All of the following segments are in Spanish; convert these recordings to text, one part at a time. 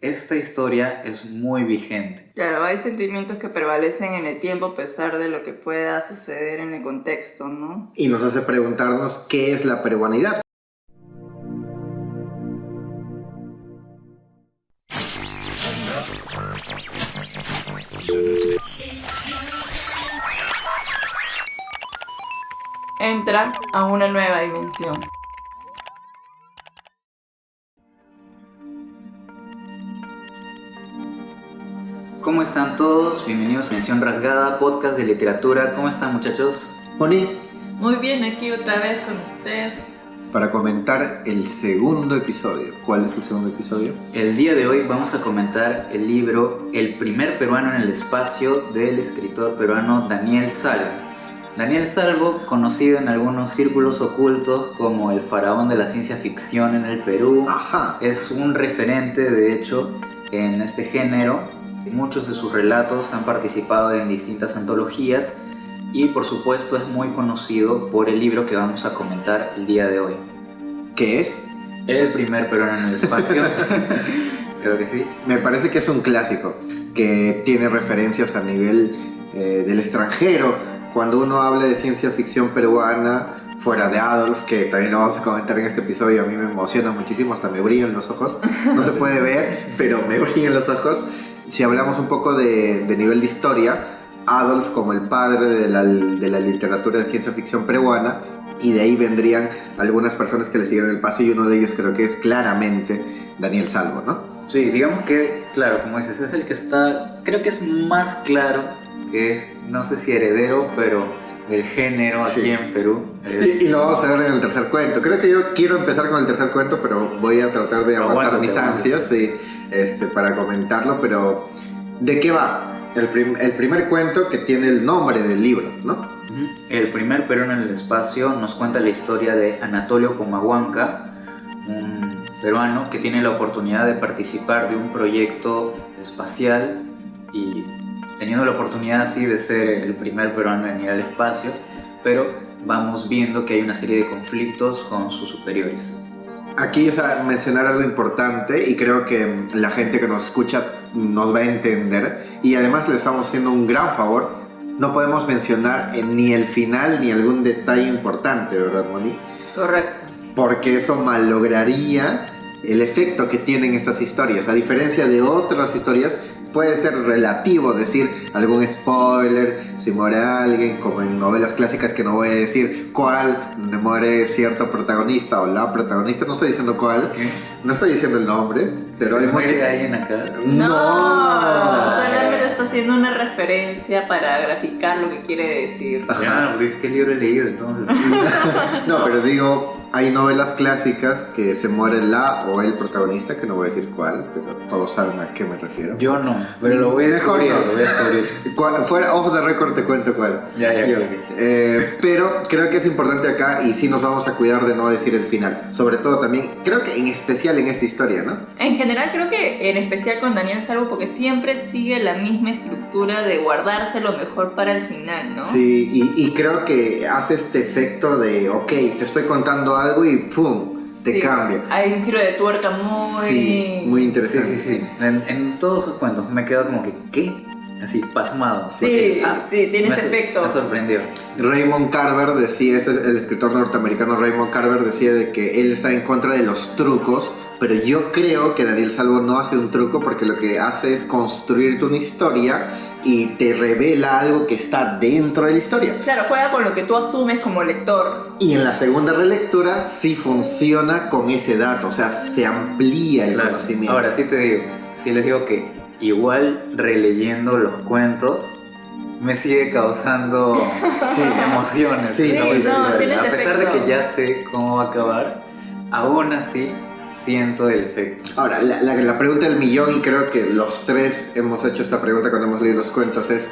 esta historia es muy vigente. Claro, hay sentimientos que prevalecen en el tiempo a pesar de lo que pueda suceder en el contexto, ¿no? Y nos hace preguntarnos qué es la peruanidad. Entra a una nueva dimensión. ¿Cómo están todos? Bienvenidos a Mención Rasgada, podcast de literatura. ¿Cómo están, muchachos? Moni, Muy bien, aquí otra vez con ustedes. para comentar el segundo episodio. ¿Cuál es el segundo episodio? El día de hoy vamos a comentar el libro El primer peruano en el espacio del escritor peruano Daniel Salvo. Daniel Salvo, conocido en algunos círculos ocultos como el faraón de la ciencia ficción en el Perú, Ajá. es un referente, de hecho, en este género. Muchos de sus relatos han participado en distintas antologías y, por supuesto, es muy conocido por el libro que vamos a comentar el día de hoy. ¿Qué es? El primer peruano en el espacio. Creo que sí. Me parece que es un clásico que tiene referencias a nivel del extranjero. Cuando uno habla de ciencia ficción peruana, fuera de Adolf, que también lo vamos a comentar en este episodio, a mí me emociona muchísimo, hasta me brillan los ojos. No se puede ver, pero me brillan los ojos. Si hablamos un poco de nivel de historia, Adolf como el padre de la literatura de ciencia ficción peruana, y de ahí vendrían algunas personas que le siguieron el paso, y uno de ellos creo que es claramente Daniel Salvo, ¿no? Sí, digamos que, claro, como dices, es el que está, creo que es más claro que, no sé si heredero, pero del género aquí Sí. en Perú. Y lo vamos a ver en el tercer cuento. Creo que yo quiero empezar con el tercer cuento, pero voy a tratar de aguantar mis ansias, sí, para comentarlo. Pero, ¿de qué va? El primer cuento que tiene el nombre del libro, ¿no? El primer peruano en el espacio nos cuenta la historia de Anatolio Comahuanca, un peruano que tiene la oportunidad de participar de un proyecto espacial y teniendo la oportunidad así de ser el primer peruano en ir al espacio, pero vamos viendo que hay una serie de conflictos con sus superiores. Aquí es a mencionar algo importante, y creo que la gente que nos escucha nos va a entender, y además le estamos haciendo un gran favor. No podemos mencionar ni el final ni algún detalle importante, ¿verdad, Moni? Correcto. Porque eso malograría el efecto que tienen estas historias. A diferencia de otras historias, puede ser relativo decir algún spoiler, si muere alguien, como en novelas clásicas, que no voy a decir cuál, donde muere cierto protagonista o la protagonista. No estoy diciendo cuál, ¿Qué? no estoy diciendo el nombre, pero hay ¿Muere mucho... alguien acá? ¡No! Solamente está haciendo una referencia para graficar lo que quiere decir. Ajá. Ya, porque es que el libro he leído, entonces. No, pero digo, hay novelas clásicas que se muere la o el protagonista, que no voy a decir cuál, pero todos saben a qué me refiero. Yo no, pero lo voy a Mejor descubrir, no. lo voy a descubrir. Fuera off the record te cuento cuál. Ya, Yo. ok. Pero creo que es importante acá, y sí nos vamos a cuidar de no decir el final. Sobre todo también, creo que en especial en esta historia, ¿no? En general creo que en especial con Daniel Salvo, porque siempre sigue la misma estructura de guardarse lo mejor para el final, ¿no? Sí, y creo que hace este efecto de, ok, te estoy contando algo y ¡pum! Te Sí, cambia. hay un giro de tuerca muy... Sí, muy Sí, interesante. sí, sí. En todos sus cuentos me he quedado como que, ¿qué? Así, pasmado. Sí, sí, tiene ese efecto. Me sorprendió. Raymond Carver decía, este es el escritor norteamericano Raymond Carver, decía de que él está en contra de los trucos, pero yo creo que Daniel Salvo no hace un truco, porque lo que hace es construirte una historia y te revela algo que está dentro de la historia. Claro, juega con lo que tú asumes como lector. Y en la segunda relectura sí funciona con ese dato, o sea, se amplía el Claro. conocimiento. Ahora sí te digo, sí les digo que igual releyendo los cuentos me sigue causando emociones. Sí, esta no, historia. tiene ese A pesar de efecto. que ya sé cómo va a acabar, aún así siento el efecto. Ahora, la pregunta del millón, y creo que los tres hemos hecho esta pregunta cuando hemos leído los cuentos, es: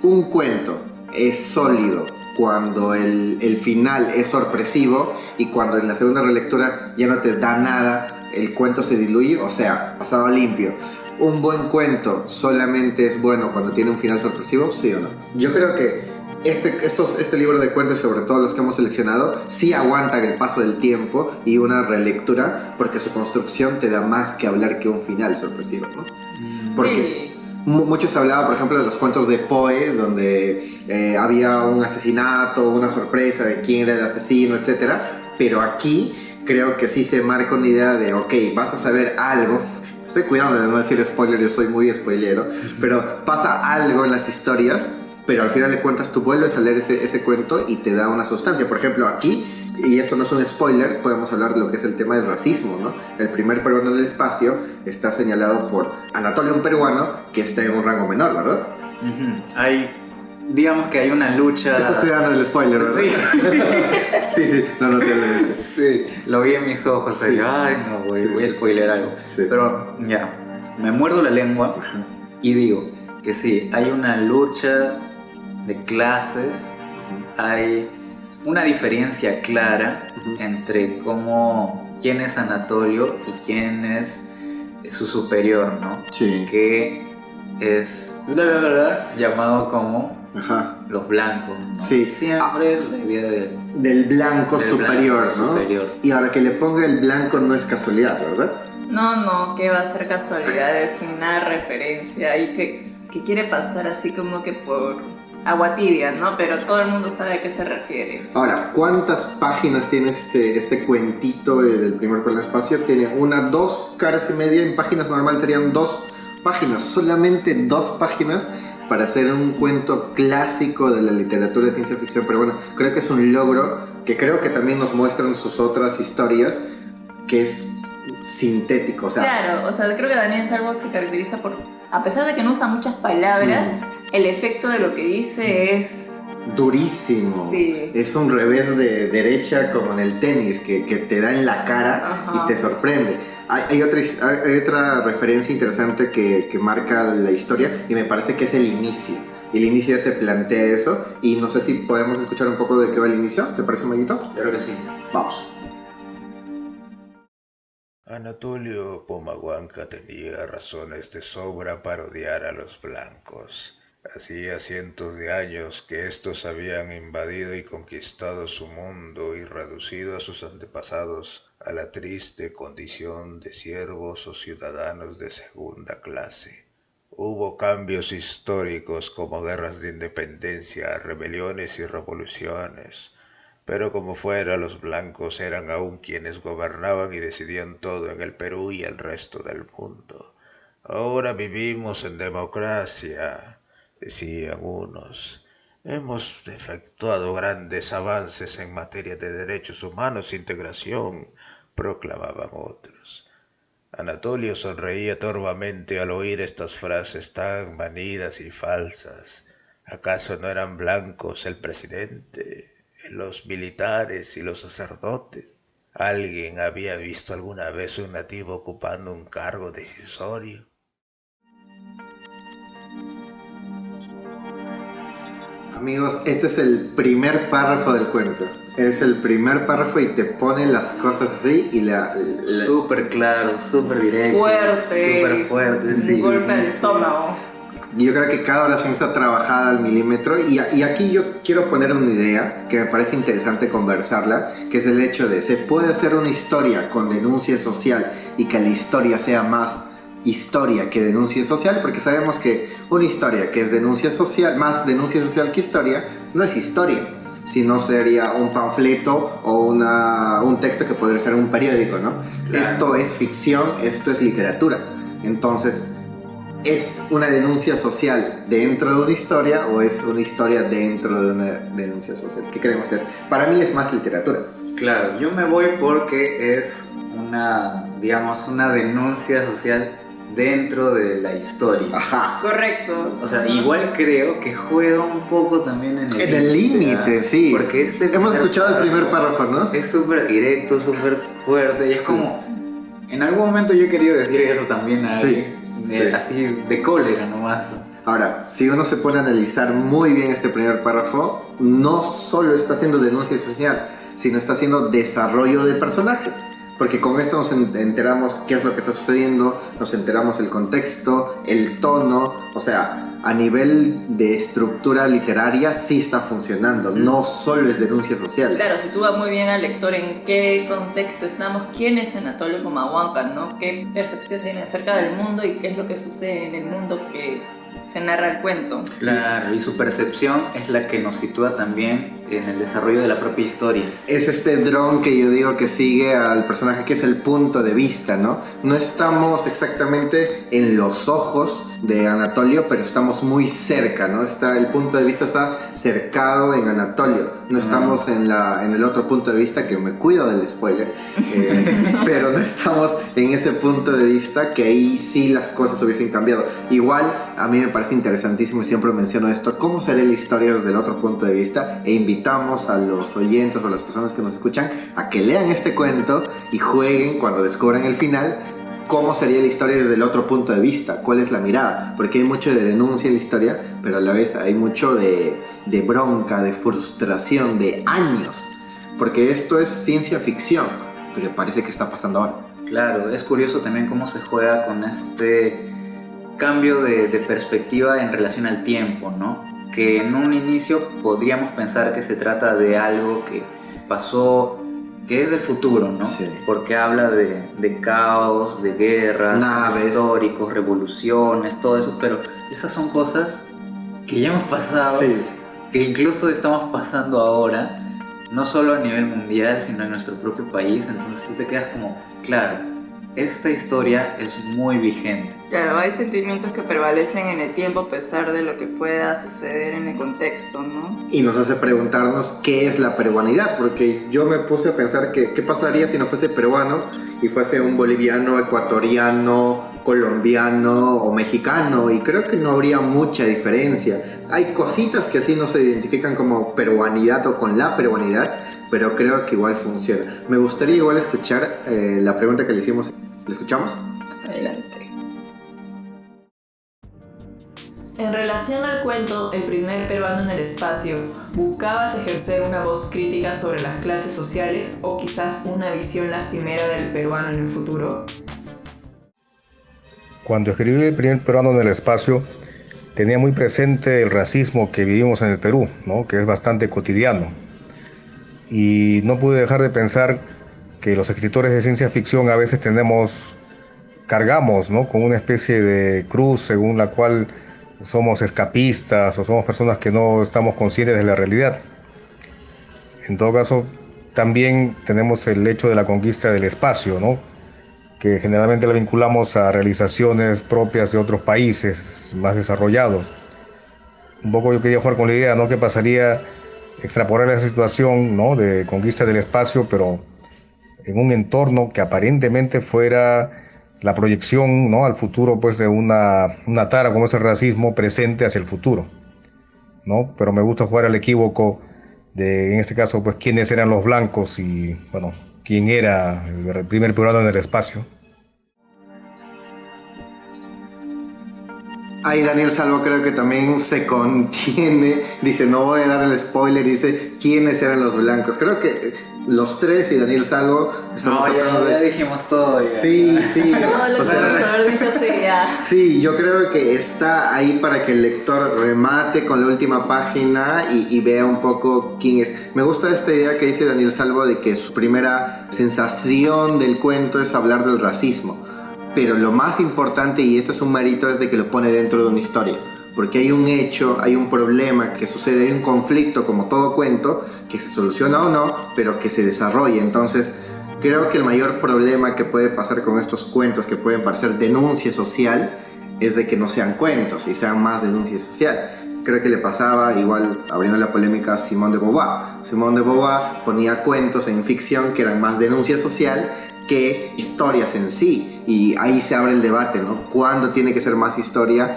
¿un cuento es sólido cuando el final es sorpresivo y cuando en la segunda relectura ya no te da nada, el cuento se diluye? O sea, pasado limpio. ¿Un buen cuento solamente es bueno cuando tiene un final sorpresivo? ¿Sí o no? Yo creo que este libro de cuentos, sobre todo los que hemos seleccionado, sí aguantan el paso del tiempo y una relectura, porque su construcción te da más que hablar que un final sorpresivo, ¿no? Porque muchos hablaban, por ejemplo, de los cuentos de Poe, donde había un asesinato, una sorpresa de quién era el asesino, etc. Pero aquí creo que sí se marca una idea de, ok, vas a saber algo. Estoy cuidando de no decir spoiler, yo soy muy spoilero, pero pasa algo en las historias, pero al final de cuentas tú vuelves a leer ese cuento y te da una sustancia. Por ejemplo, aquí, y esto no es un spoiler, podemos hablar de lo que es el tema del racismo, ¿no? El primer peruano en el espacio está señalado por Anatolio, un peruano que está en un rango menor, ¿verdad? Digamos que hay una lucha... Te estás cuidando del spoiler, ¿verdad? Sí. sí, no tiene... Sí, lo vi en mis ojos, Sí. ay no, voy a spoiler algo. Sí. Pero ya, me muerdo la lengua y digo que sí, hay una lucha de clases, hay una diferencia clara entre quién es Anatolio y quién es su superior, ¿no? Sí. Que es llamado como los blancos, ¿no? Sí. Siempre la idea del blanco del superior, blanco ¿no? superior. Y ahora que le ponga el blanco no es casualidad, ¿verdad? No, que va a ser casualidad, es una referencia y que quiere pasar así como que por agua tibia, ¿no? Pero todo el mundo sabe a qué se refiere. Ahora, ¿cuántas páginas tiene este cuentito del primer por el espacio? Tiene 2 caras y media, en páginas normales serían 2 páginas, solamente 2 páginas para hacer un cuento clásico de la literatura de ciencia ficción. Pero bueno, creo que es un logro que creo que también nos muestran sus otras historias, que es sintético, o sea... Claro, o sea, creo que Daniel Salvo se caracteriza por, a pesar de que no usa muchas palabras, el efecto de lo que dice es... durísimo. Sí. Es un revés de derecha como en el tenis, que te da en la cara y te sorprende. Hay otra referencia interesante que marca la historia y me parece que es el inicio. El inicio ya te plantea eso y no sé si podemos escuchar un poco de qué va el inicio. ¿Te parece, Mayito? Claro que sí. Vamos. Anatolio Pomahuanca tenía razones de sobra para odiar a los blancos. Hacía cientos de años que estos habían invadido y conquistado su mundo y reducido a sus antepasados a la triste condición de siervos o ciudadanos de segunda clase. Hubo cambios históricos como guerras de independencia, rebeliones y revoluciones, pero como fuera, los blancos eran aún quienes gobernaban y decidían todo en el Perú y el resto del mundo. Ahora vivimos en democracia, decían unos. Hemos efectuado grandes avances en materia de derechos humanos e integración, proclamaban otros. Anatolio sonreía torvamente al oír estas frases tan manidas y falsas. ¿Acaso no eran blancos el presidente, los militares y los sacerdotes? ¿Alguien había visto alguna vez un nativo ocupando un cargo decisorio? Amigos, este es el primer párrafo del cuento. Es el primer párrafo y te pone las cosas así y Súper claro, súper directo. Súper fuerte, sí. Un golpe al estómago. Yo creo que cada oración está trabajada al milímetro y aquí yo quiero poner una idea que me parece interesante conversarla, que es el hecho de se puede hacer una historia con denuncia social y que la historia sea más historia que denuncia social, porque sabemos que una historia que es denuncia social, más denuncia social que historia, no es historia, sino sería un panfleto o un texto que podría ser un periódico, ¿no? Claro. Esto es ficción, esto es literatura. Entonces, ¿es una denuncia social dentro de una historia o es una historia dentro de una denuncia social? ¿Qué creen ustedes? Para mí es más literatura. Claro, yo me voy porque es una denuncia social dentro de la historia. Ajá. Correcto. O sea, igual creo que juega un poco también en el límite, sí. Porque hemos escuchado el primer párrafo, ¿no? Es súper directo, súper fuerte y es como... En algún momento yo he querido decir eso también a alguien. Sí. Así de cólera nomás. Ahora, si uno se pone a analizar muy bien este primer párrafo, no solo está haciendo denuncia social, sino está haciendo desarrollo de personaje. Porque con esto nos enteramos qué es lo que está sucediendo, nos enteramos el contexto, el tono. O sea, a nivel de estructura literaria sí está funcionando, no solo es denuncia social. Claro, sitúa muy bien al lector en qué contexto estamos, quién es Anatolio Comahuanca, ¿no? Qué percepción tiene acerca del mundo y qué es lo que sucede en el mundo que se narra el cuento. Claro, y su percepción es la que nos sitúa también en el desarrollo de la propia historia. Es este dron que yo digo que sigue al personaje, que es el punto de vista, ¿no? No estamos exactamente en los ojos de Anatolio, pero estamos muy cerca, ¿no? El punto de vista está cercado en Anatolio. No estamos en el otro punto de vista, que me cuido del spoiler, pero no estamos en ese punto de vista que ahí sí las cosas hubiesen cambiado. Igual, a mí me parece interesantísimo y siempre menciono esto, cómo sería la historia desde el otro punto de vista, e invitamos a los oyentes o a las personas que nos escuchan a que lean este cuento y jueguen cuando descubran el final. ¿Cómo sería la historia desde el otro punto de vista? ¿Cuál es la mirada? Porque hay mucho de denuncia en la historia, pero a la vez hay mucho de bronca, de frustración, de años. Porque esto es ciencia ficción, pero parece que está pasando ahora. Claro, es curioso también cómo se juega con este cambio de perspectiva en relación al tiempo, ¿no? Que en un inicio podríamos pensar que se trata de algo que pasó, que es del futuro, ¿no? Sí. Porque habla de caos, de guerras, Naves, históricos, revoluciones, todo eso, pero esas son cosas que ya hemos pasado, sí, que incluso estamos pasando ahora, no solo a nivel mundial, sino en nuestro propio país. Entonces tú te quedas como, claro, esta historia es muy vigente. Claro, hay sentimientos que prevalecen en el tiempo a pesar de lo que pueda suceder en el contexto, ¿no? y nos hace preguntarnos qué es la peruanidad, porque yo me puse a pensar que qué pasaría si no fuese peruano y fuese un boliviano, ecuatoriano, colombiano o mexicano, y creo que no habría mucha diferencia. Hay cositas que sí no se identifican como peruanidad o con la peruanidad, pero creo que igual funciona. Me gustaría igual escuchar la pregunta que le hicimos. ¿La escuchamos? Adelante. En relación al cuento El primer peruano en el espacio, ¿buscabas ejercer una voz crítica sobre las clases sociales o quizás una visión lastimera del peruano en el futuro? Cuando escribí El primer peruano en el espacio, tenía muy presente el racismo que vivimos en el Perú, ¿no? Que es bastante cotidiano. Y no pude dejar de pensar que los escritores de ciencia ficción a veces cargamos, ¿no? Con una especie de cruz según la cual somos escapistas o somos personas que no estamos conscientes de la realidad. En todo caso, también tenemos el hecho de la conquista del espacio, ¿no? Que generalmente la vinculamos a realizaciones propias de otros países más desarrollados. Un poco yo quería jugar con la idea, ¿no? ¿Qué pasaría extrapolar esa situación, ¿no? De conquista del espacio, pero en un entorno que aparentemente fuera la proyección, ¿no? Al futuro, pues, de una tara como es el racismo presente hacia el futuro, ¿no? Pero me gusta jugar al equívoco de, en este caso, pues, quiénes eran los blancos y, bueno, quién era el primer peruano en el espacio. Ahí Daniel Salvo creo que también se contiene, dice, no voy a dar el spoiler, dice quiénes eran los blancos. Creo que los tres y Daniel Salvo estamos tratando ya dijimos todo. Ya. Sí. No, lo O sea, podemos haber dicho sí, ya. sí, yo creo que está ahí para que el lector remate con la última página y vea un poco quién es. Me gusta esta idea que dice Daniel Salvo de que su primera sensación del cuento es hablar del racismo. Pero lo más importante, y este es un mérito, es de que lo pone dentro de una historia. Porque hay un hecho, hay un problema que sucede, hay un conflicto, como todo cuento, que se soluciona o no, pero que se desarrolla. Entonces, creo que el mayor problema que puede pasar con estos cuentos que pueden parecer denuncia social es de que no sean cuentos y sean más denuncia social. Creo que le pasaba, igual abriendo la polémica, a Simone de Beauvoir. Simone de Beauvoir ponía cuentos en ficción que eran más denuncia social que historias en sí, y ahí se abre el debate, ¿no? ¿Cuándo tiene que ser más historia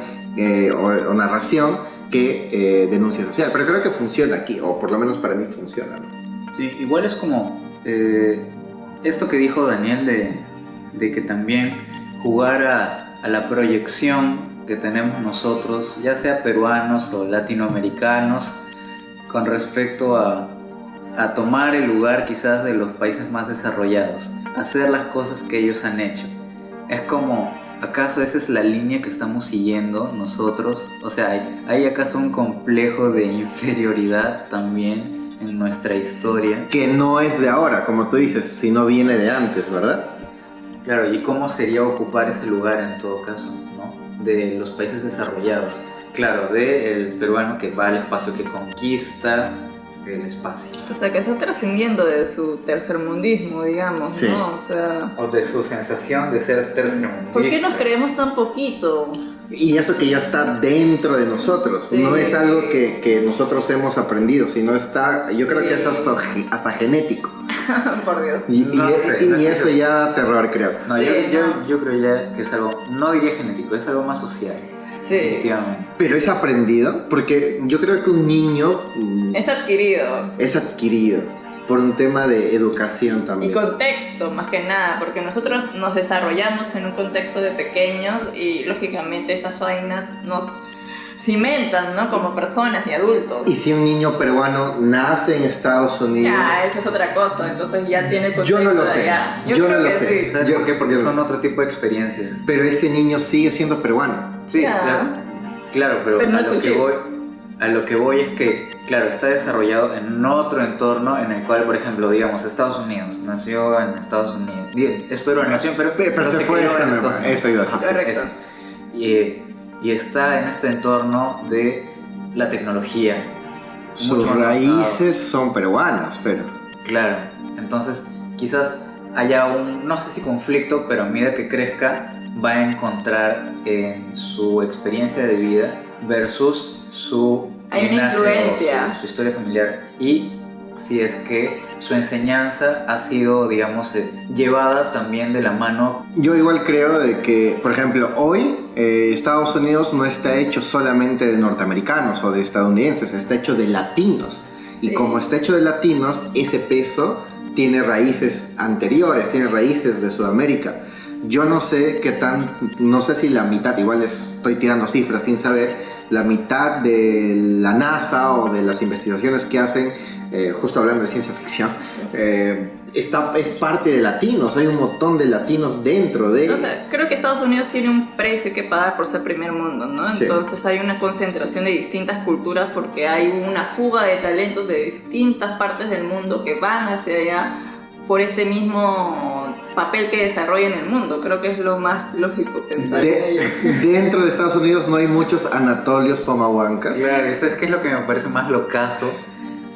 o narración que denuncia social? Pero creo que funciona aquí, o por lo menos para mí funciona, ¿no? Sí, igual es como esto que dijo Daniel de que también jugar a la proyección que tenemos nosotros, ya sea peruanos o latinoamericanos, con respecto a tomar el lugar quizás de los países más desarrollados, hacer las cosas que ellos han hecho. Es como ¿acaso esa es la línea que estamos siguiendo nosotros? O sea, ¿hay acaso un complejo de inferioridad también en nuestra historia? Que no es de ahora, como tú dices, sino viene de antes, ¿verdad? Claro, ¿y cómo sería ocupar ese lugar en todo caso, ¿no? De los países desarrollados. Claro, del peruano que va al espacio, que conquista el espacio. O sea, que está trascendiendo de su tercermundismo, digamos, Sí. ¿no? O sea, O de su sensación de ser tercermundista. ¿por qué nos creemos tan poquito? Y eso que ya está dentro de nosotros, Sí. no es algo que nosotros hemos aprendido, sino está, yo creo que es hasta genético. Por Dios. Y, No sé, no y sé. eso ya da terror, creo. No, Sí, yo creo ya que es algo, no diría genético, es algo más social, Sí. definitivamente. Pero es aprendido, porque yo creo que un niño Es adquirido. es adquirido por un tema de educación Y también. contexto, más que nada, porque nosotros nos desarrollamos en un contexto de pequeños y lógicamente esas vainas nos cimentan, ¿no? Como personas y adultos. Y si un niño peruano nace en Estados Unidos, Ya, esa es otra cosa, entonces ya tiene el contexto yo no lo de sé, allá. yo creo no lo que sé. sí. ¿Sabes Yo- por qué? Porque yo- son otro tipo de experiencias. pero ese niño sigue siendo peruano. Sí, Ya. claro, pero, Pero no a, es lo su que chip. a lo que voy es que, claro, está desarrollado en otro entorno en el cual, por ejemplo, digamos, Estados Unidos, nació en Estados Unidos. Bien, es peruano, nació en Perú, Pero se fue crió esta en nueva, Estados Unidos. eso iba a decir. Correcto. Eso. Y está en este entorno de la tecnología. Sus mucho más raíces son peruanas, pero... avanzado. Claro, entonces quizás haya un, no sé si conflicto, pero a medida que crezca va a encontrar en su experiencia de vida versus su Hay una linaje o influencia. su historia familiar, y si es que su enseñanza ha sido, digamos, llevada también de la mano. Yo igual creo de que, por ejemplo, hoy Estados Unidos no está hecho solamente de norteamericanos o de estadounidenses, está hecho de latinos. Y Sí. como está hecho de latinos, ese peso tiene raíces anteriores, tiene raíces de Sudamérica. Yo no sé qué tan, no sé si la mitad, igual estoy tirando cifras sin saber, la mitad de la NASA o de las investigaciones que hacen, justo hablando de ciencia ficción, es parte de latinos, hay un montón de latinos dentro de... O sea, creo que Estados Unidos tiene un precio que pagar por ser primer mundo, ¿no? Sí. Entonces hay una concentración de distintas culturas porque hay una fuga de talentos de distintas partes del mundo que van hacia allá por este mismo papel que desarrolla en el mundo. Creo que es lo más lógico pensar en ello. Dentro de Estados Unidos no hay muchos Anatolios Pomahuancas. Claro, ¿y sabes qué es lo que me parece más locazo?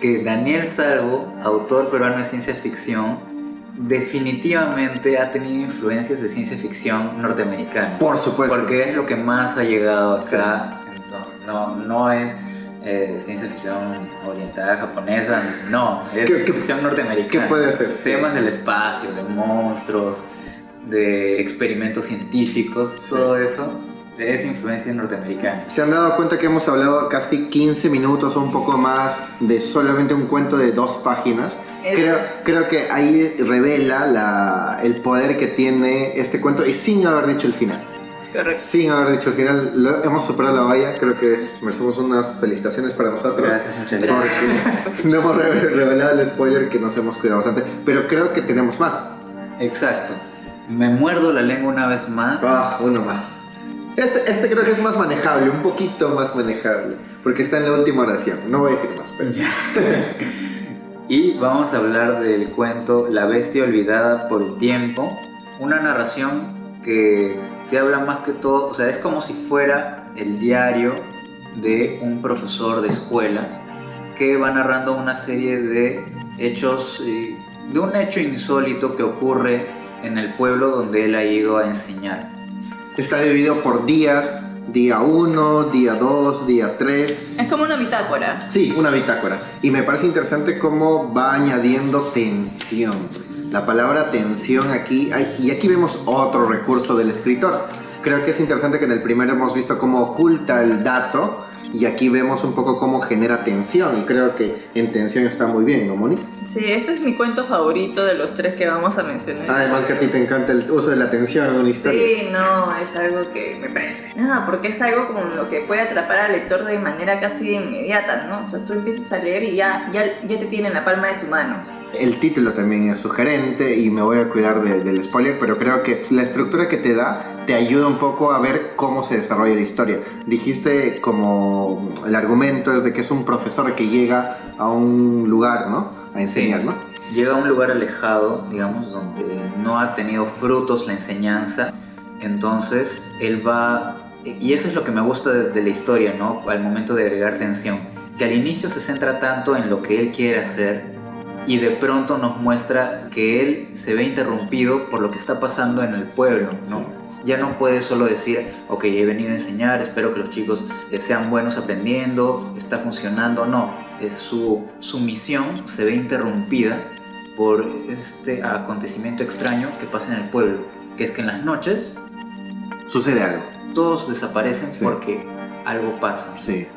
Que Daniel Salvo, autor peruano de ciencia ficción, definitivamente ha tenido influencias de ciencia ficción norteamericana. Por supuesto. Porque es lo que más ha llegado acá. Entonces, no es ciencia ficción oriental, japonesa, no, es ¿Qué- ciencia ficción norteamericana. qué puede ser? Temas del espacio, de monstruos, de experimentos científicos, todo eso es influencia norteamericana. ¿Se han dado cuenta que hemos hablado casi 15 minutos o un poco más de solamente un cuento de 2 páginas? Creo que ahí revela el poder que tiene este cuento y sin haber dicho el final. Correcto. Sin haber dicho el final, hemos superado la valla. Creo que merecemos unas felicitaciones para nosotros. Gracias, muchas gracias. Porque no hemos revelado el spoiler, que nos hemos cuidado bastante. Pero creo que tenemos más. Exacto. Me muerdo la lengua una vez más. Uno más. Este creo que es más manejable, un poquito más manejable. Porque está en la última oración. No voy a decir más, pero... Y vamos a hablar del cuento La bestia olvidada por el tiempo. Una narración que te habla más que todo, o sea, es como si fuera el diario de un profesor de escuela que va narrando una serie de hechos, de un hecho insólito que ocurre en el pueblo donde él ha ido a enseñar. Está dividido por días. Día 1, día 2, día 3. Es como una bitácora. Sí, una bitácora. Y me parece interesante cómo va añadiendo tensión. La palabra tensión aquí, y aquí vemos otro recurso del escritor. Creo que es interesante que en el primero hemos visto cómo oculta el dato y aquí vemos un poco cómo genera tensión. Y creo que en tensión está muy bien, ¿no, Moni? Sí, este es mi cuento favorito de los 3 que vamos a mencionar. Además que a ti te encanta el uso de la tensión en una historia. Sí, no, es algo que me prende. No, porque es algo como lo que puede atrapar al lector de manera casi inmediata, ¿no? O sea, tú empiezas a leer y ya te tiene en la palma de su mano. El título también es sugerente y me voy a cuidar del spoiler, pero creo que la estructura que te da te ayuda un poco a ver cómo se desarrolla la historia. Dijiste como el argumento es de que es un profesor que llega a un lugar, ¿no? A enseñar, Sí. ¿no? Llega a un lugar alejado, digamos, donde no ha tenido frutos la enseñanza. Entonces él va, y eso es lo que me gusta de la historia, ¿no? Al momento de agregar tensión, que al inicio se centra tanto en lo que él quiere hacer y de pronto nos muestra que él se ve interrumpido por lo que está pasando en el pueblo, ¿no? Sí. Ya no puede solo decir, ok, he venido a enseñar, espero que los chicos sean buenos aprendiendo, está funcionando. No, es su misión se ve interrumpida por este acontecimiento extraño que pasa en el pueblo, que es que en las noches Sucede algo. todos desaparecen Sí. porque algo pasa. Sí.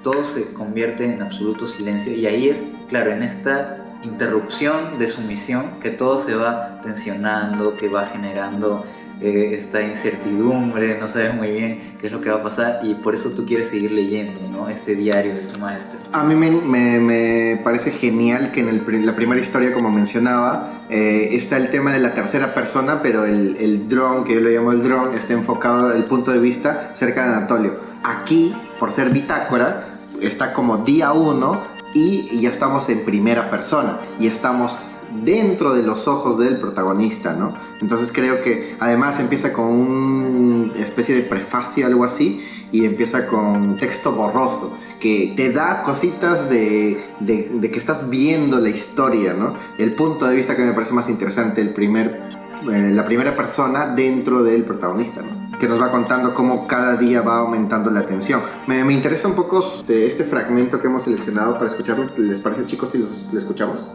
Todo se convierte en absoluto silencio y ahí es, claro, en esta interrupción de su misión que todo se va tensionando, que va generando esta incertidumbre, no sabes muy bien qué es lo que va a pasar y por eso tú quieres seguir leyendo, ¿no? Este diario de este maestro. A mí me parece genial que en la primera historia, como mencionaba, está el tema de la tercera persona, pero el dron, que yo le llamo el dron, está enfocado el punto de vista cerca de Anatolio. Aquí, por ser bitácora, está como día 1 y ya estamos en primera persona y estamos dentro de los ojos del protagonista, ¿no? Entonces creo que además empieza con una especie de prefacio, algo así, y empieza con texto borroso que te da cositas de que estás viendo la historia, ¿no? El punto de vista que me parece más interesante, la primera persona dentro del protagonista, ¿no? Que nos va contando cómo cada día va aumentando la tensión. Me interesa un poco este fragmento que hemos seleccionado para escucharlo. ¿Les parece, chicos, si lo escuchamos?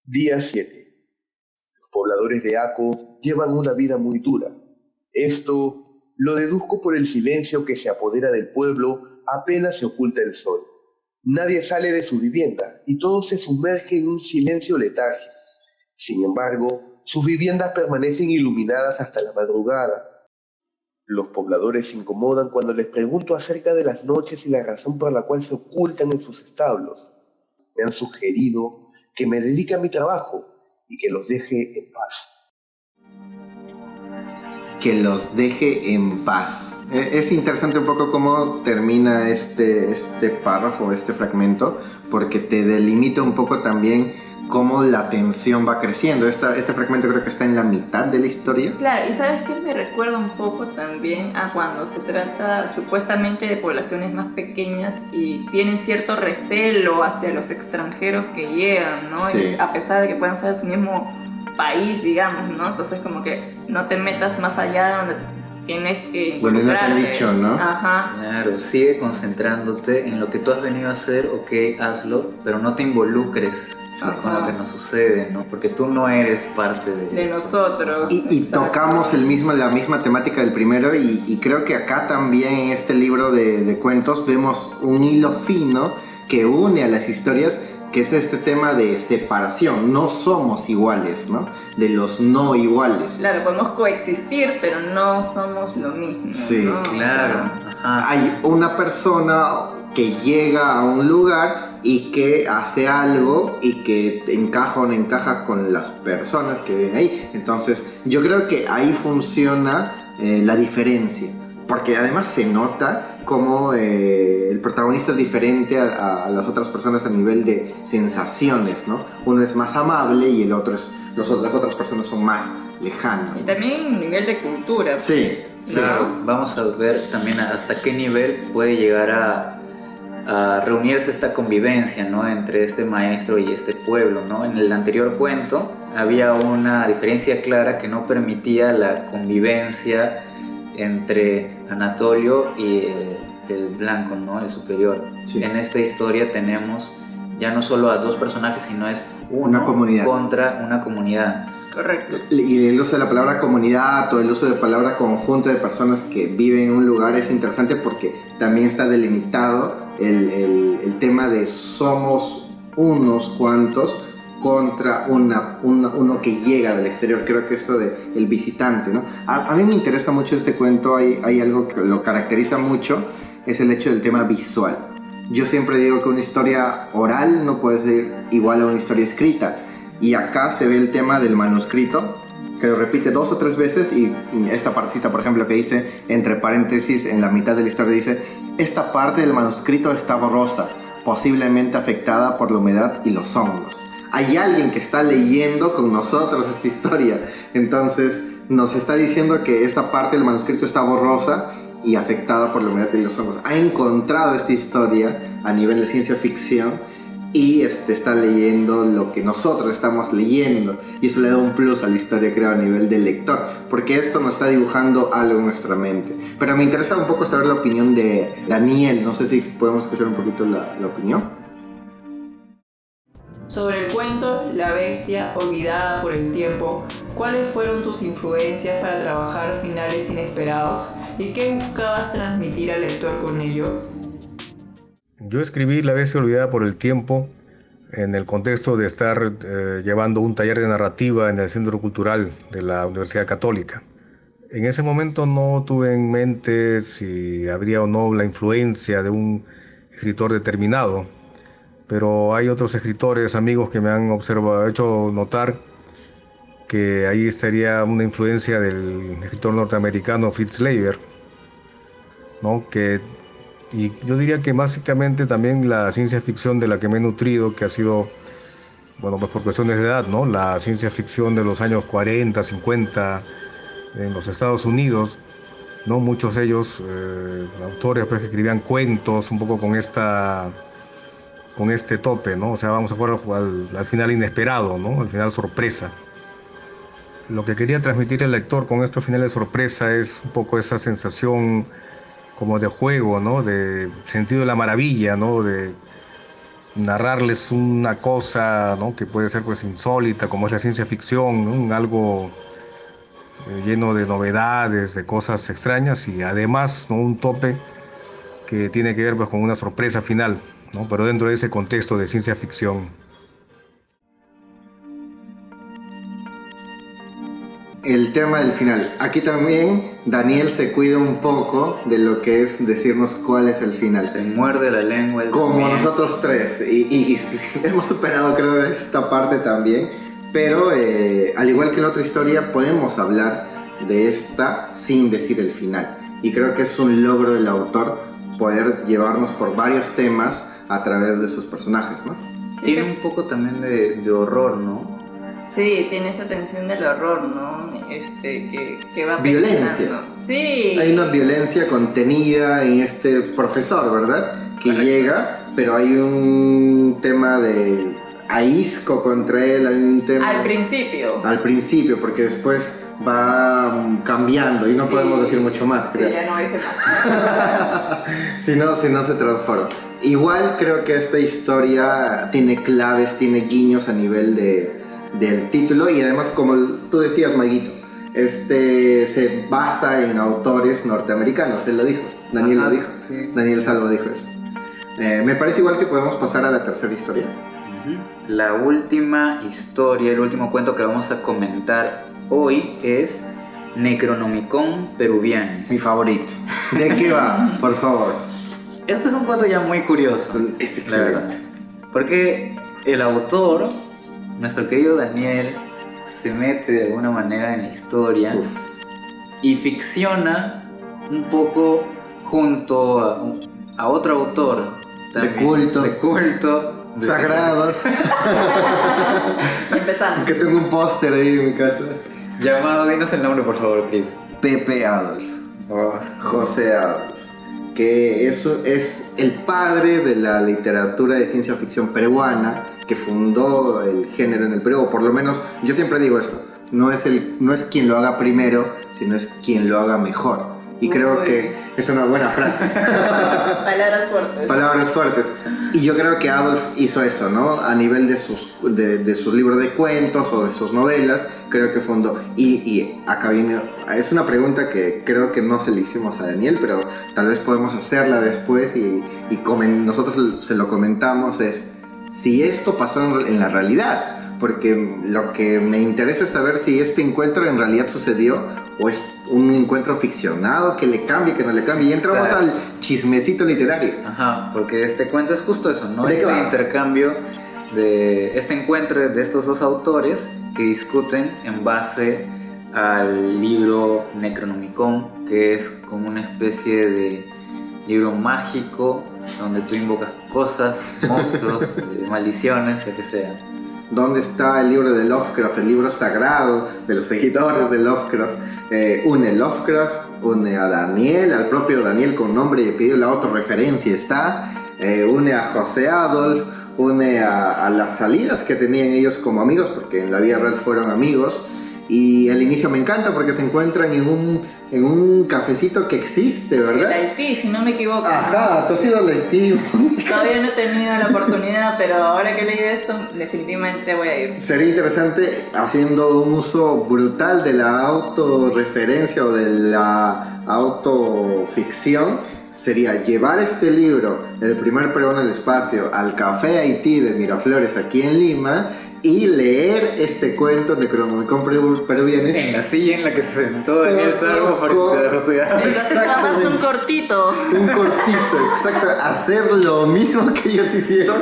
Día 7. Los pobladores de Aco llevan una vida muy dura. Esto lo deduzco por el silencio que se apodera del pueblo apenas se oculta el sol. Nadie sale de su vivienda y todo se sumerge en un silencio letárgico. Sin embargo, sus viviendas permanecen iluminadas hasta la madrugada. Los pobladores se incomodan cuando les pregunto acerca de las noches y la razón por la cual se ocultan en sus establos. Me han sugerido que me dedique a mi trabajo y que los deje en paz. Que los deje en paz. Es interesante un poco cómo termina este párrafo, este fragmento, porque te delimita un poco también cómo la tensión va creciendo. Este fragmento creo que está en la mitad de la historia. Claro, y ¿sabes qué? Me recuerda un poco también a cuando se trata supuestamente de poblaciones más pequeñas y tienen cierto recelo hacia los extranjeros que llegan, ¿no? Sí. Y a pesar de que puedan ser de su mismo país, digamos, ¿no? Entonces como que no te metas más allá de donde tienes que Donde no te han involucrarte. dicho, ¿no? Ajá. Claro, sigue concentrándote en lo que tú has venido a hacer, ok, hazlo, pero no te involucres con lo que nos sucede, ¿no? Porque tú no eres parte de esto. Nosotros. Y Exacto. tocamos la misma temática del primero y creo que acá también en este libro de cuentos vemos un hilo fino que une a las historias, que es este tema de separación. No somos iguales, ¿no? De los no iguales. Claro, podemos coexistir, pero no somos lo mismo. Sí, ¿no? Claro, O sea, ajá. Hay una persona que llega a un lugar y que hace algo y que encaja o no encaja con las personas que viven ahí. Entonces yo creo que ahí funciona la diferencia, porque además se nota cómo el protagonista es diferente a las otras personas a nivel de sensaciones, ¿no? Uno es más amable y el otro las otras personas son más lejanas. y también un nivel de cultura. Sí, sí, Claro, sí. vamos a ver también hasta qué nivel puede llegar a reunirse esta convivencia, ¿no? Entre este maestro y este pueblo, ¿no? En el anterior cuento había una diferencia clara que no permitía la convivencia entre Anatolio y el blanco, ¿no? El superior. Sí. En esta historia tenemos ya no solo a dos personajes, sino es Una comunidad. contra una comunidad. Correcto. Y el uso de la palabra comunidad o el uso de palabra conjunto de personas que viven en un lugar es interesante porque también está delimitado el tema de somos unos cuantos contra uno que llega del exterior. Creo que esto de el visitante, ¿no? A mí me interesa mucho este cuento. Hay algo que lo caracteriza mucho, es el hecho del tema visual. yo siempre digo que una historia oral no puede ser igual a una historia escrita. Y acá se ve el tema del manuscrito, que lo repite 2 o 3 veces, y esta partecita, por ejemplo, que dice, entre paréntesis, en la mitad de la historia dice, esta parte del manuscrito está borrosa, posiblemente afectada por la humedad y los hongos. Hay alguien que está leyendo con nosotros esta historia, entonces nos está diciendo que esta parte del manuscrito está borrosa y afectada por la humedad y los hongos. Ha encontrado esta historia a nivel de ciencia ficción y está leyendo lo que nosotros estamos leyendo, y eso le da un plus a la historia, creo, a nivel del lector, porque esto nos está dibujando algo en nuestra mente. Pero me interesa un poco saber la opinión de Daniel. No sé si podemos escuchar un poquito la opinión. Sobre el cuento La bestia olvidada por el tiempo, ¿cuáles fueron tus influencias para trabajar finales inesperados y qué buscabas transmitir al lector con ello? Yo escribí La bestia olvidada por el tiempo en el contexto de estar llevando un taller de narrativa en el Centro Cultural de la Universidad Católica. En ese momento no tuve en mente si habría o no la influencia de un escritor determinado, pero hay otros escritores, amigos, que me han hecho notar que ahí estaría una influencia del escritor norteamericano Fritz Leiber, ¿no? Y yo diría que básicamente también la ciencia ficción de la que me he nutrido, que ha sido, bueno, pues por cuestiones de edad, ¿no? La ciencia ficción de los años 40, 50 en los Estados Unidos, ¿no? Muchos de ellos, autores pues, que escribían cuentos un poco con este tope, ¿no? O sea, vamos a jugar al final inesperado, ¿no? Al final sorpresa. Lo que quería transmitir al lector con estos finales sorpresa es un poco esa sensación como de juego, ¿no? De sentido de la maravilla, ¿no? De narrarles una cosa, ¿no? Que puede ser pues insólita, como es la ciencia ficción, ¿no? Algo lleno de novedades, de cosas extrañas, y además, ¿no? Un tope que tiene que ver pues, con una sorpresa final, ¿no? Pero dentro de ese contexto de ciencia ficción. El tema del final. Aquí también Daniel se cuida un poco de lo que es decirnos cuál es el final. Se muerde la lengua. Como también. nosotros tres. Y hemos superado, creo, esta parte también. Pero al igual que en la otra historia, podemos hablar de esta sin decir el final. Y creo que es un logro del autor poder llevarnos por varios temas a través de sus personajes, ¿no? Sí, Tiene un poco también de horror, ¿no? Sí, tiene esa tensión del horror, ¿no? Que va Violencia. pegando. Sí. Hay una violencia contenida en este profesor, ¿verdad? Que Correcto. llega, pero hay un tema de ahínco contra él, hay un tema... Al principio, porque después va cambiando y no Sí. podemos decir mucho más, Sí, creo. ya no dice más. si no se transforma. Igual creo que esta historia tiene claves, tiene guiños a nivel del título, y además, como tú decías, Maguito, se basa en autores norteamericanos. Él lo dijo, Daniel Ajá, lo dijo, sí. Daniel Salvo dijo eso. Me parece igual que podemos pasar a la tercera historia. La última historia, el último cuento que vamos a comentar hoy es Necronomicon Peruvianis. Mi favorito. ¿De qué va? Por favor. Este es un cuento ya muy curioso, Es la verdad. excelente. Porque el autor, nuestro querido Daniel, se mete de alguna manera en la historia y ficciona un poco junto a otro autor también, De culto, de sagrado, Empezamos. que tengo un póster ahí en mi casa. llamado, dinos el nombre por favor, Chris. Pepe Adolf. Oh, José Adolf, que eso es el padre de la literatura de ciencia ficción peruana, que fundó el género en el Perú, o por lo menos yo siempre digo esto, no es quien lo haga primero, sino es quien lo haga mejor. Y creo Uy. que es una buena frase. Palabras fuertes. Palabras fuertes. Y yo creo que Adolf hizo eso, ¿no? A nivel de sus libros de cuentos o de sus novelas, creo que fundó. Y acá viene, es una pregunta que creo que no se le hicimos a Daniel, pero tal vez podemos hacerla después y nosotros se lo comentamos, es si esto pasó en la realidad. porque lo que me interesa es saber si este encuentro en realidad sucedió o es un encuentro ficcionado, que le cambie, que no le cambie. Y entramos Claro. al chismecito literario. Ajá, porque este cuento es justo eso, ¿no? ¿De qué Este va? intercambio de este encuentro de estos dos autores que discuten en base al libro Necronomicon, que es como una especie de libro mágico donde tú invocas cosas, monstruos, maldiciones, lo que sea. ¿Dónde está el libro de Lovecraft, el libro sagrado de los seguidores de Lovecraft? Une Lovecraft, une a Daniel, al propio Daniel con nombre y apellido, la autorreferencia está. Une a José Adolf, une a las salidas que tenían ellos como amigos, porque en la vida real fueron amigos. Y el inicio me encanta porque se encuentran en un cafecito que existe, El ¿verdad? Haití, si no me equivoco. Ajá, tú has ido al Haití. Todavía no he tenido la oportunidad, pero ahora que leí esto, definitivamente voy a ir. Sería interesante, haciendo un uso brutal de la autorreferencia o de la autoficción, sería llevar este libro, El primer peruano al espacio, al Café Haití de Miraflores aquí en Lima y leer este cuento Necronomicon peruvianes. En la silla en la que se sentó Daniel Salvo frente a José Adolf. Entonces nada más un cortito. Un cortito, exacto, hacer lo mismo que ellos hicieron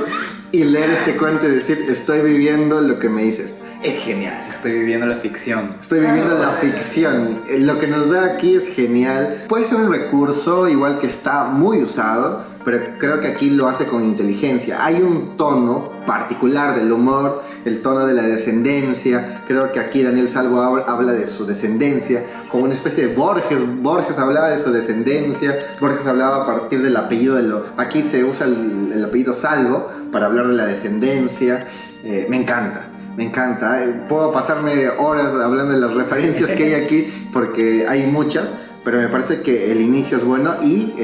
y leer este cuento y decir, estoy viviendo lo que me dices. Es genial. Estoy viviendo la ficción. Estoy viviendo la ficción. Lo que nos da aquí es genial. Puede ser un recurso igual que está muy usado, pero creo que aquí lo hace con inteligencia. Hay un tono particular del humor, el tono de la descendencia. Creo que aquí Daniel Salvo habla de su descendencia, como una especie de Borges. Borges hablaba de su descendencia. Borges hablaba a partir del apellido Aquí se usa el apellido Salvo para hablar de la descendencia. Me encanta. Me encanta, puedo pasarme horas hablando de las referencias que hay aquí porque hay muchas, pero me parece que el inicio es bueno y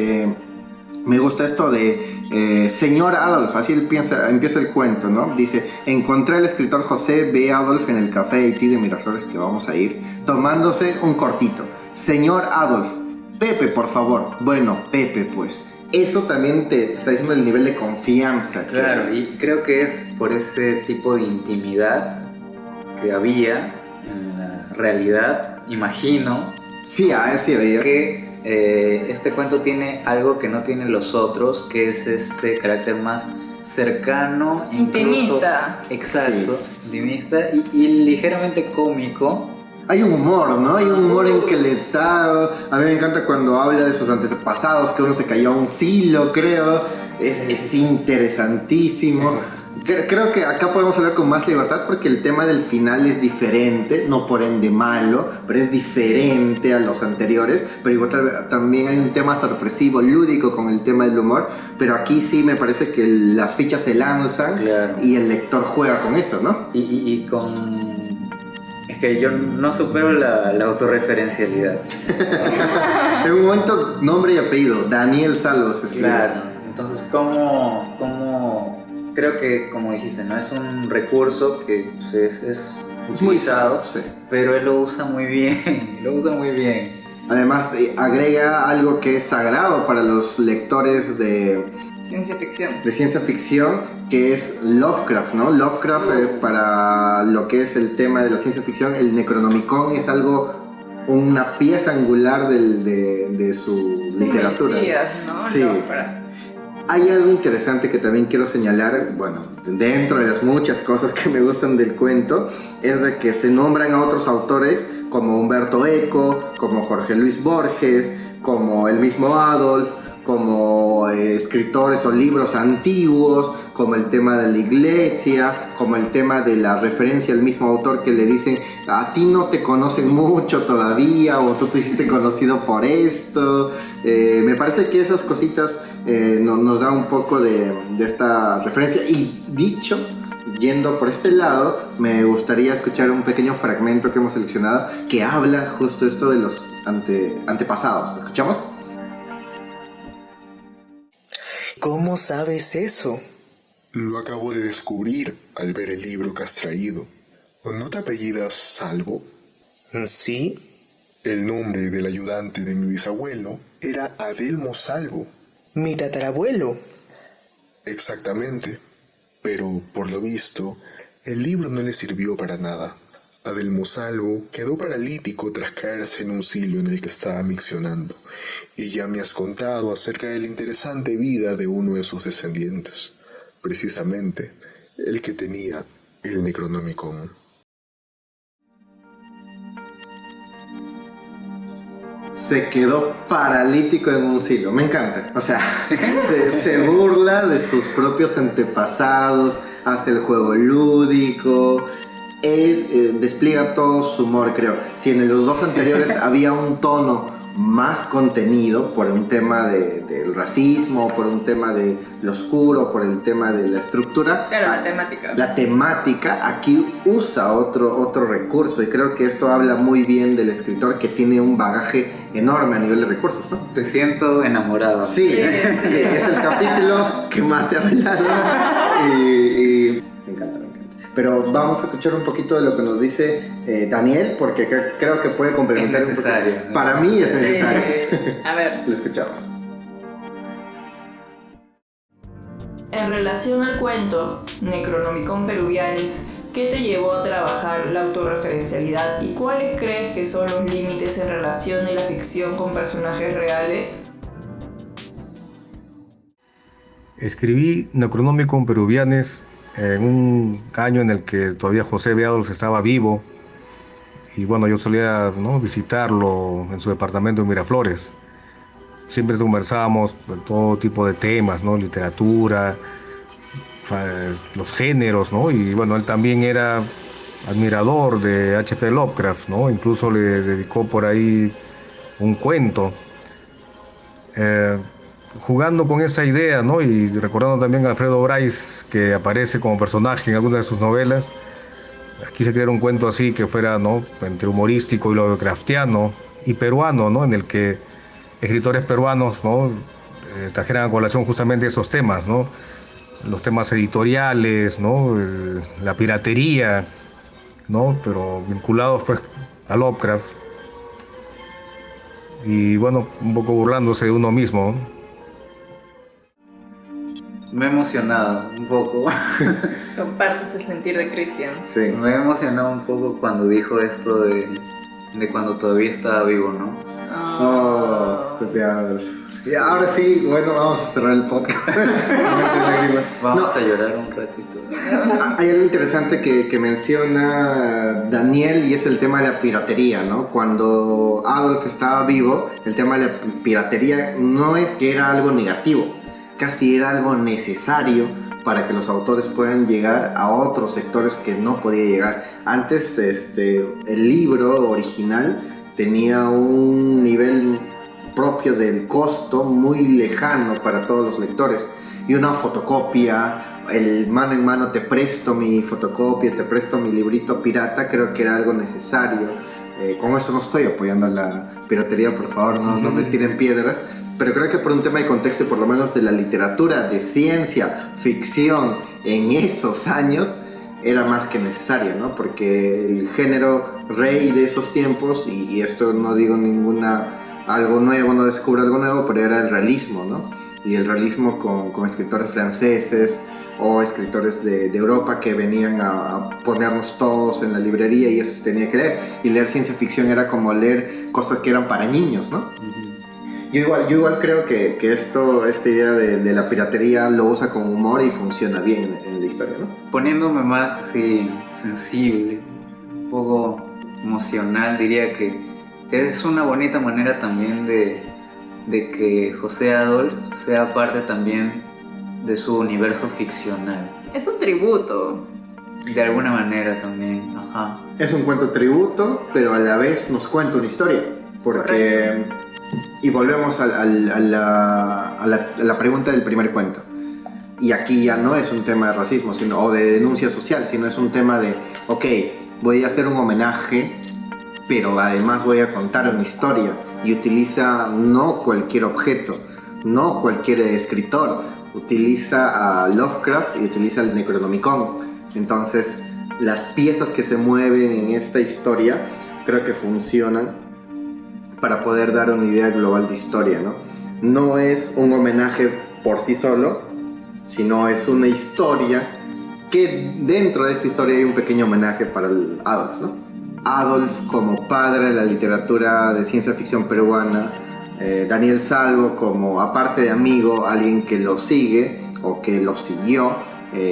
me gusta esto de Señor Adolf, así empieza el cuento, ¿no? Dice, encontré al escritor José B. Adolf en el Café Haití de Miraflores, que vamos a ir, tomándose un cortito. Señor Adolf, Pepe, por favor. Bueno, Pepe, pues. Eso también te está diciendo el nivel de confianza. Claro, y creo que es por ese tipo de intimidad que había en la realidad, imagino, Sí, sí había. que este cuento tiene algo que no tienen los otros, que es este carácter más cercano, Intimista. incluso, exacto, intimista y ligeramente cómico. Hay un humor, ¿no? Hay un humor enqueletado. A mí me encanta cuando habla de sus antepasados, que uno se cayó a un silo, creo. Es interesantísimo. Creo que acá podemos hablar con más libertad porque el tema del final es diferente, no por ende malo, pero es diferente a los anteriores. Pero igual también hay un tema sorpresivo, lúdico con el tema del humor. Pero aquí sí me parece que las fichas se lanzan, Claro. y el lector juega con eso, ¿no? Y con... Es que yo no supero la autorreferencialidad. En un momento, nombre y apellido, Daniel Salvo se escribe. Claro, entonces ¿cómo? Creo que como dijiste, ¿no? Es un recurso que pues, es muy utilizado, sí. pero él lo usa muy bien, lo usa muy bien. Además, agrega algo que es sagrado para los lectores de Ciencia ficción. ciencia ficción, que es Lovecraft, ¿no? Lovecraft, para lo que es el tema de la ciencia ficción, el Necronomicon es algo, una pieza angular de su literatura. Mesías, ¿no? Sí. Lovecraft. Hay algo interesante que también quiero señalar, bueno, dentro de las muchas cosas que me gustan del cuento, es de que se nombran a otros autores como Humberto Eco, como Jorge Luis Borges, como el mismo Adolf, como escritores o libros antiguos, como el tema de la iglesia, como el tema de la referencia al mismo autor que le dicen, a ti no te conocen mucho todavía, o tú te hiciste conocido por esto. Me parece que esas cositas nos da un poco de esta referencia. Y dicho, yendo por este lado, me gustaría escuchar un pequeño fragmento que hemos seleccionado que habla justo esto de los antepasados. ¿Escuchamos? ¿Cómo sabes eso? Lo acabo de descubrir al ver el libro que has traído. ¿No te apellidas Salvo? Sí, El nombre del ayudante de mi bisabuelo era Adelmo Salvo. mi tatarabuelo. Exactamente. Pero, por lo visto, El libro no le sirvió para nada. Adelmosalvo quedó paralítico tras caerse en un silo en el que estaba miccionando, y ya me has contado acerca de la interesante vida de uno de sus descendientes, precisamente el que tenía el Necronomicon. Se quedó paralítico en un silo. Me encanta. O sea, se burla de sus propios antepasados, hace el juego lúdico, despliega todo su humor, creo. Si en los dos anteriores había un tono más contenido por un tema del racismo, por un tema de lo oscuro, por el tema de la estructura. Claro, la temática. La temática aquí usa otro recurso, y creo que esto habla muy bien del escritor, que tiene un bagaje enorme a nivel de recursos, ¿no? Te siento enamorado. Sí, es el capítulo que más se ha hablado y me encanta. Pero vamos a escuchar un poquito de lo que nos dice Daniel, porque creo que puede complementar. Es necesario. Un poco. Para mí es necesario. A ver. Lo escuchamos. En relación al cuento Necronomicon Peruvianis, ¿qué te llevó a trabajar la autorreferencialidad y cuáles crees que son los límites en relación de la ficción con personajes reales? Escribí Necronomicon Peruvianis en un año en el que todavía José B. Adolf estaba vivo, y bueno, yo solía, ¿no?, visitarlo en su departamento en Miraflores. Siempre conversábamos de todo tipo de temas, ¿no?, literatura, los géneros, ¿no?, y bueno, él también era admirador de H.P. Lovecraft, ¿no?, incluso le dedicó por ahí un cuento. Jugando con esa idea, ¿no?, y recordando también a Alfredo Bryce, que aparece como personaje en algunas de sus novelas, quise crear un cuento así que fuera, ¿no?, entre humorístico y lovecraftiano y peruano, ¿no?, en el que escritores peruanos, ¿no?, trajeran a colación justamente esos temas, ¿no?, los temas editoriales, ¿no?, la piratería, ¿no?, pero vinculados pues a Lovecraft, y bueno, un poco burlándose de uno mismo, ¿no? Me he emocionado un poco. Compartes el sentir de Cristian. Sí. Me he emocionado un poco cuando dijo esto de cuando todavía estaba vivo, ¿no? Oh, Pepe Adolf. Y ahora sí, bueno, vamos a cerrar el podcast. Vamos a llorar un ratito. Hay algo interesante que menciona Daniel, y es el tema de la piratería, ¿no? Cuando Adolf estaba vivo, el tema de la piratería no es que era algo negativo, casi era algo necesario para que los autores puedan llegar a otros sectores que no podía llegar. Antes, el libro original tenía un nivel propio del costo muy lejano para todos los lectores, y una fotocopia, el mano en mano, te presto mi fotocopia, te presto mi librito pirata, creo que era algo necesario. Con eso no estoy apoyando a la piratería, por favor, no me tiren piedras, pero creo que por un tema de contexto, y por lo menos de la literatura de ciencia ficción en esos años, era más que necesario, ¿no? Porque el género rey de esos tiempos, y esto no digo algo nuevo, no descubro algo nuevo, pero era el realismo, ¿no? Y el realismo con escritores franceses o escritores de Europa que venían a ponernos todos en la librería, y eso se tenía que leer. Y leer ciencia ficción era como leer cosas que eran para niños, ¿no? Yo igual creo que esta idea de la piratería lo usa con humor y funciona bien en la historia, ¿no? Poniéndome más así sensible, un poco emocional, diría que es una bonita manera también de que José Adolf sea parte también de su universo ficcional. Es un tributo. De alguna manera también, ajá. Es un cuento tributo, pero a la vez nos cuenta una historia. Porque... Correcto. Y volvemos a la pregunta del primer cuento. Y aquí ya no es un tema de racismo o de denuncia social, sino es un tema de, ok, voy a hacer un homenaje, pero además voy a contar una historia. Y utiliza no cualquier objeto, no cualquier escritor, utiliza a Lovecraft y utiliza el Necronomicon. Entonces, las piezas que se mueven en esta historia creo que funcionan para poder dar una idea global de historia, ¿no? No es un homenaje por sí solo, sino es una historia que dentro de esta historia hay un pequeño homenaje para el Adolf, ¿no? Adolf como padre de la literatura de ciencia ficción peruana, Daniel Salvo como, aparte de amigo, alguien que lo sigue o que lo siguió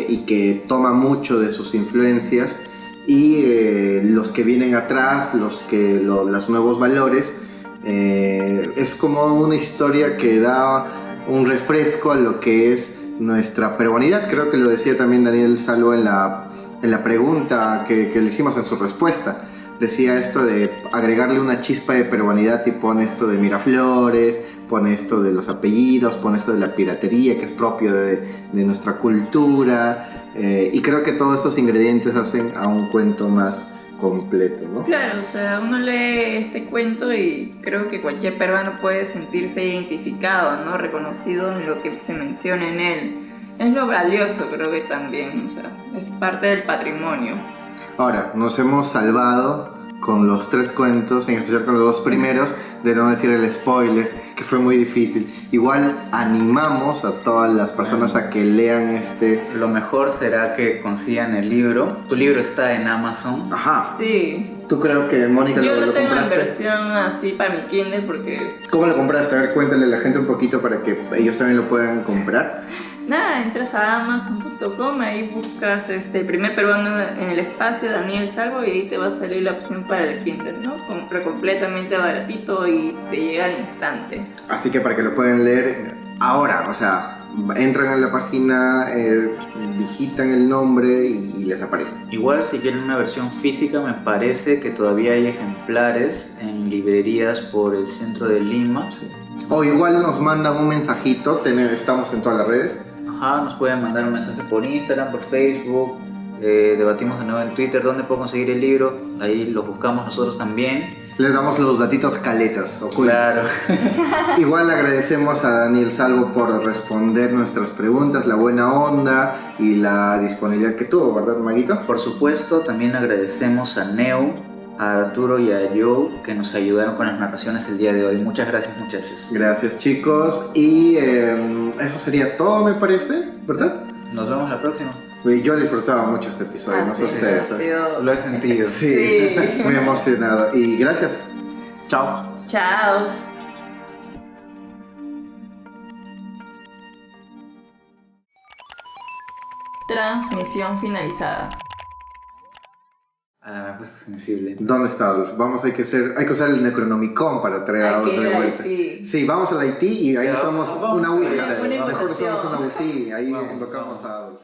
y que toma mucho de sus influencias, y los que vienen atrás, los nuevos valores. Es como una historia que da un refresco a lo que es nuestra peruanidad. Creo que lo decía también Daniel Salvo en la pregunta que le hicimos en su respuesta. Decía esto de agregarle una chispa de peruanidad, y pone esto de Miraflores, pone esto de los apellidos, pone esto de la piratería, que es propio de nuestra cultura, y creo que todos estos ingredientes hacen a un cuento más completo, ¿no? Claro, o sea, uno lee este cuento y creo que cualquier peruano puede sentirse identificado, ¿no? Reconocido en lo que se menciona en él. Es lo valioso, creo que también, o sea, es parte del patrimonio. Ahora, nos hemos salvado con los 3 cuentos, en especial con los 2 primeros, de no decir el spoiler, que fue muy difícil. Igual animamos a todas las personas a que lean Lo mejor será que consigan el libro. Tu libro está en Amazon. Ajá. Sí. ¿Tú creo que, Mónica, Yo lo tengo compraste? en versión así para mi Kindle porque... ¿Cómo lo compraste? A ver, cuéntale a la gente un poquito para que ellos también lo puedan comprar. Nada, entras a amazon.com, ahí buscas el primer peruano en el espacio, Daniel Salvo, y ahí te va a salir la opción para el Kindle, ¿no? Compra completamente baratito y te llega al instante. Así que para que lo puedan leer ahora, o sea, entran a la página, digitan el nombre y les aparece. Igual si quieren una versión física, me parece que todavía hay ejemplares en librerías por el centro de Lima. Sí. O igual nos mandan un mensajito, estamos en todas las redes. Ajá, nos pueden mandar un mensaje por Instagram, por Facebook, debatimos de nuevo en Twitter dónde puedo conseguir el libro, ahí lo buscamos nosotros también. Les damos los datitos caletas, ocultos. Claro. Igual agradecemos a Daniel Salvo por responder nuestras preguntas, la buena onda y la disponibilidad que tuvo, ¿verdad, Maguito? Por supuesto, también agradecemos a Neu, a Arturo y a Joe, que nos ayudaron con las narraciones el día de hoy. Muchas gracias, muchachos. Gracias, chicos, y eso sería todo, me parece, ¿verdad? Nos vemos la próxima. Yo disfrutaba mucho este episodio, no sé ustedes. Lo he sentido. Sí, muy emocionado. Y gracias. Chao. Chao. Transmisión finalizada. Me he puesto sensible. ¿Dónde está Adolf? Hay que usar el Necronomicon para traer a Adolf de vuelta. Sí, vamos al Haití y ahí usamos una Ouija. Mejor usamos una Ouija, sí, ahí invocamos a Adolf.